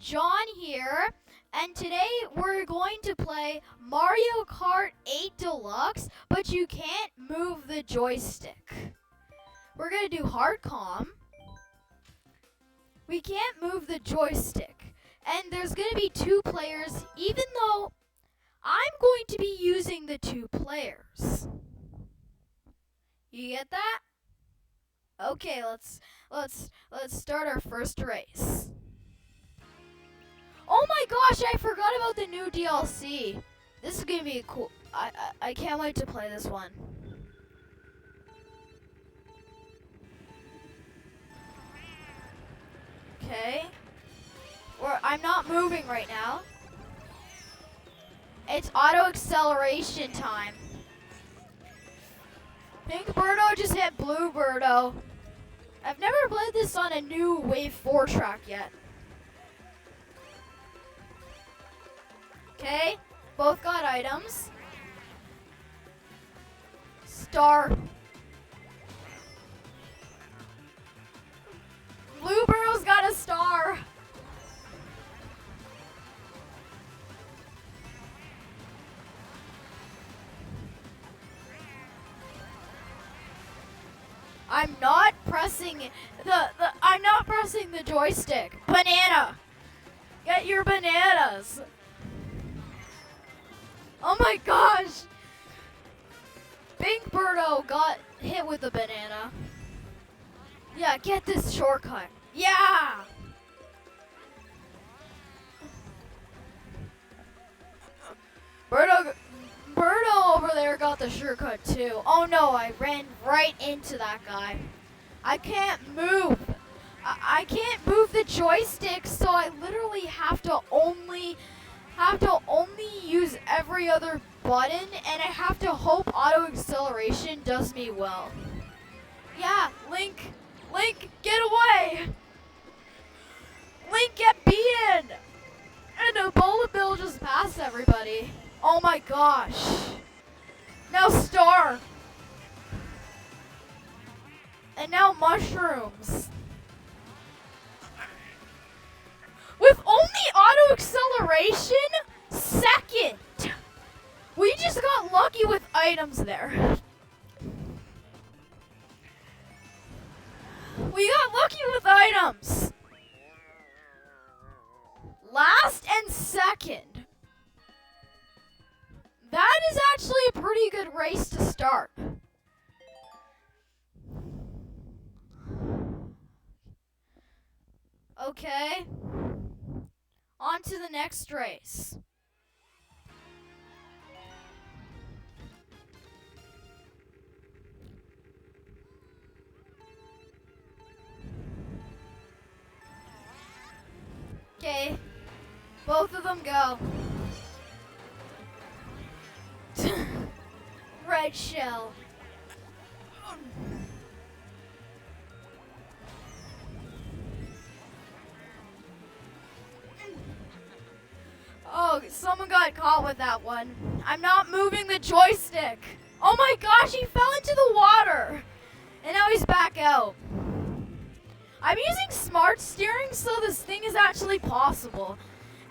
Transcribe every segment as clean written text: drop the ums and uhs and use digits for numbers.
John here, and today we're going to play Mario Kart 8 Deluxe, but you can't move the joystick. We're going to do hardcom. We can't move the joystick, and there's going to be 2 players, even though I'm going to be using the 2 players. You get that? Okay, let's start our first race. Oh my gosh, I forgot about the new DLC. This is gonna be cool. I can't wait to play this one. Okay. I'm not moving right now. It's auto acceleration time. Pink Birdo just hit Blue Birdo. I've never played this on a new Wave 4 track yet. Okay, both got items. Star. Blue Burrow's got a star. I'm not pressing the joystick. Banana. Get your bananas. Oh my gosh! Pink Birdo got hit with a banana. Yeah, get this shortcut. Yeah! Birdo over there got the shortcut too. Oh no, I ran right into that guy. I can't move. I can't move the joystick, so I literally have to only use every other button, and I have to hope auto acceleration does me well. Yeah, Link, get away! Link, get beaten! And Ebola Bill just passed everybody. Oh my gosh. Now Star. And now Mushrooms. With only auto acceleration? Second. We just got lucky with items there. We got lucky with items. Last and second. That is actually a pretty good race to start. Okay. On to the next race. Okay, both of them go. Red shell. Oh, someone got caught with that one. I'm not moving the joystick. Oh my gosh, he fell into the water. And now he's back out. I'm using smart steering, so this thing is actually possible.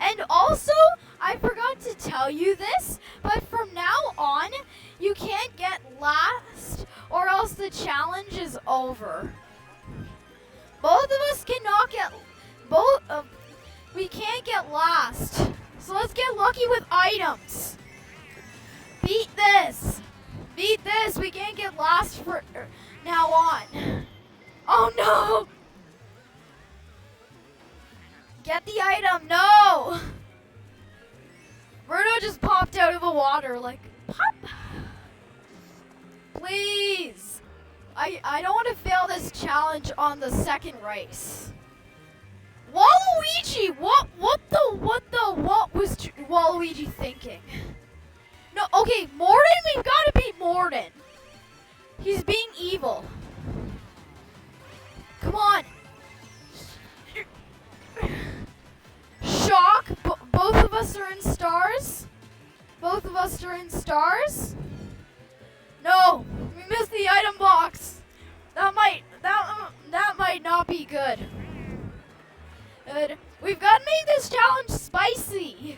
And also, I forgot to tell you this, but from now on, you can't get last or else the challenge is over. Both of us cannot get, we can't get last. So let's get lucky with items. Beat this. Beat this. We can't get last from now on. Oh no. Get the item. No. Birdo just popped out of the water like pop. Please. I don't want to fail this challenge on the second race. Waluigi, what was Waluigi thinking? No, okay, Morden, we've got to beat Morden. He's being evil. Come on. Shock, both of us are in stars. Both of us are in stars. No, we missed the item box. That might not be good. good. We've got to make this challenge spicy.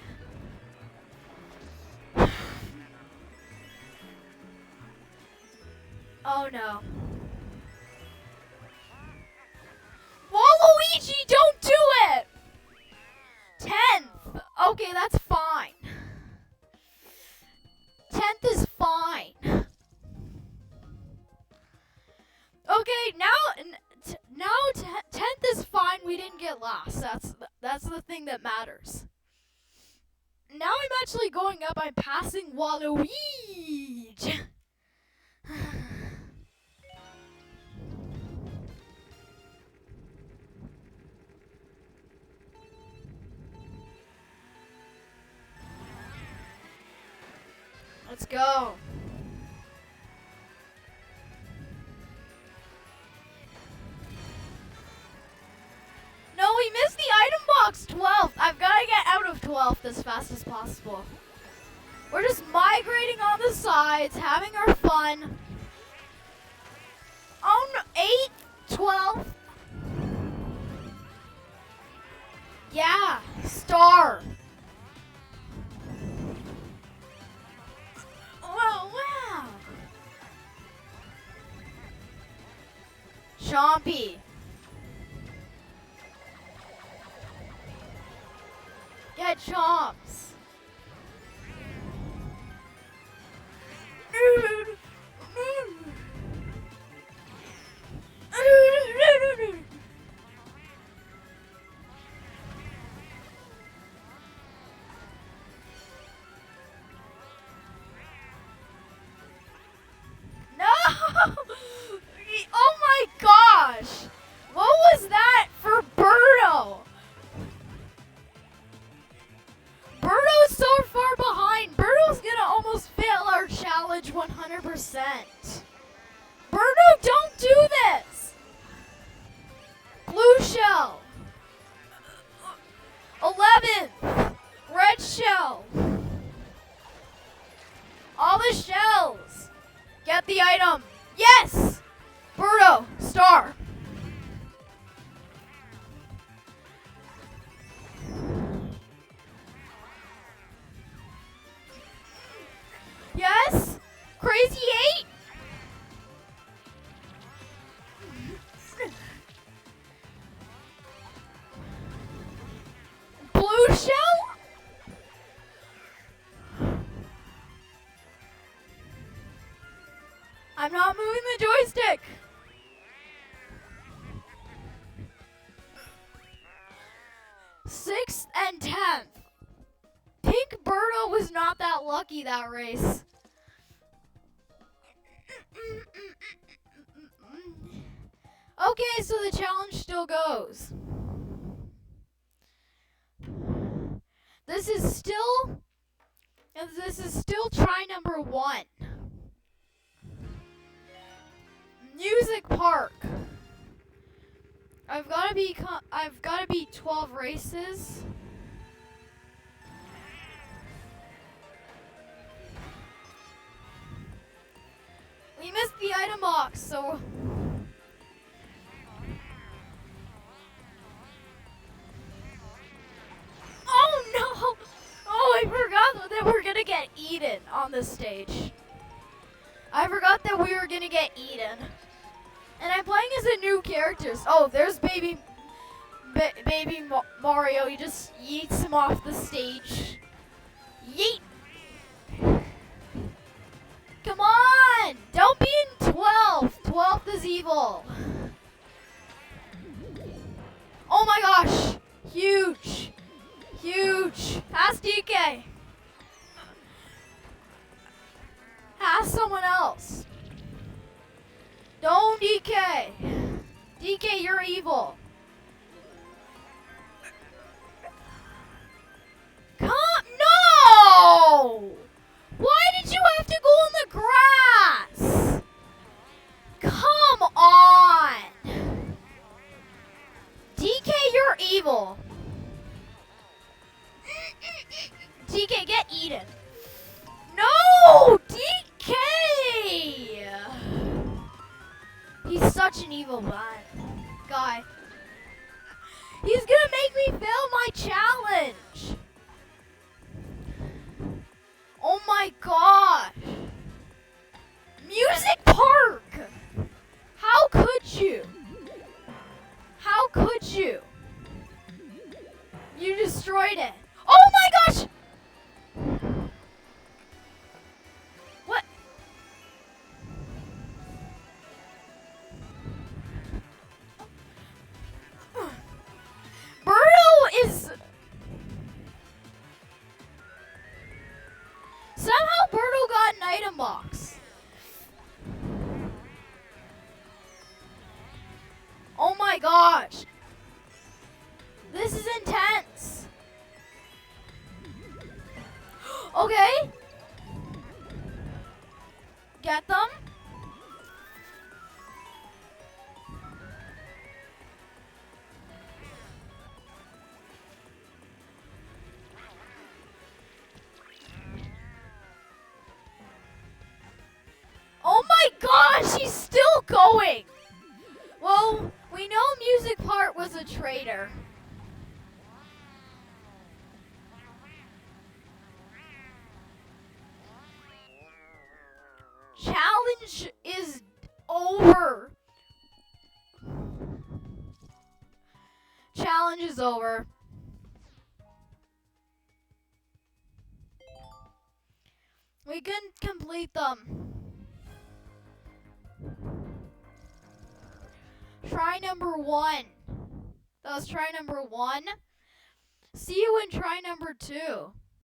Oh no. Waluigi, don't do it! 10th. Okay, that's fine. 10th is fine. Okay, now 10th is fine. We didn't get last. That's the thing that matters. Now I'm actually going up. I'm passing Waluigi. Let's go. No, we missed the item box 12th. I've got to get out of 12th as fast as possible. We're just migrating on the sides, having our fun. Oh no, 8th, 12th. Yeah, star. Oh, wow. Chompy. Get chomps. No! Oh my gosh! What was that for Birdo? Birdo's so far behind. Birdo's gonna almost fail our challenge 100%. Birdo, don't do this! Blue shell. 11th. Red shell. All the shells. Get the item. Yes! Birdo, star. Yes? Crazy 8? Blue shell? I'm not moving the joystick. Sixth and 10th. Pink Birdo was not that lucky that race. Okay, so the challenge still goes. This is still try number 1. Music Park. I've got to be 12 races. We missed the item box, so oh no! Oh, I forgot that we're gonna get eaten on this stage. I forgot that we were gonna get eaten. And I'm playing as a new character. Oh, there's baby Mario. He just yeets him off the stage. Yeet! Come on! Don't be in 12th. 12th is evil. Oh my gosh! Huge! Huge! Pass DK! Pass someone else. Don't DK. DK, you're evil. Come, no! Why did you have to go in the grass? Come on. DK, you're evil. DK, get eaten. No! DK! He's such an evil guy. He's gonna make me my challenge. Oh my gosh. Music Park. How could you? How could you? You destroyed it. Oh my gosh. What? Birdo is... Somehow Birdo got an item box. Oh my gosh. This is intense. Okay. Get them. Oh my gosh, he's still going. Well, we know Music Part was a traitor. Challenge is over. Challenge is over. We couldn't complete them. Try number 1. That was try number 1. See you in try number 2.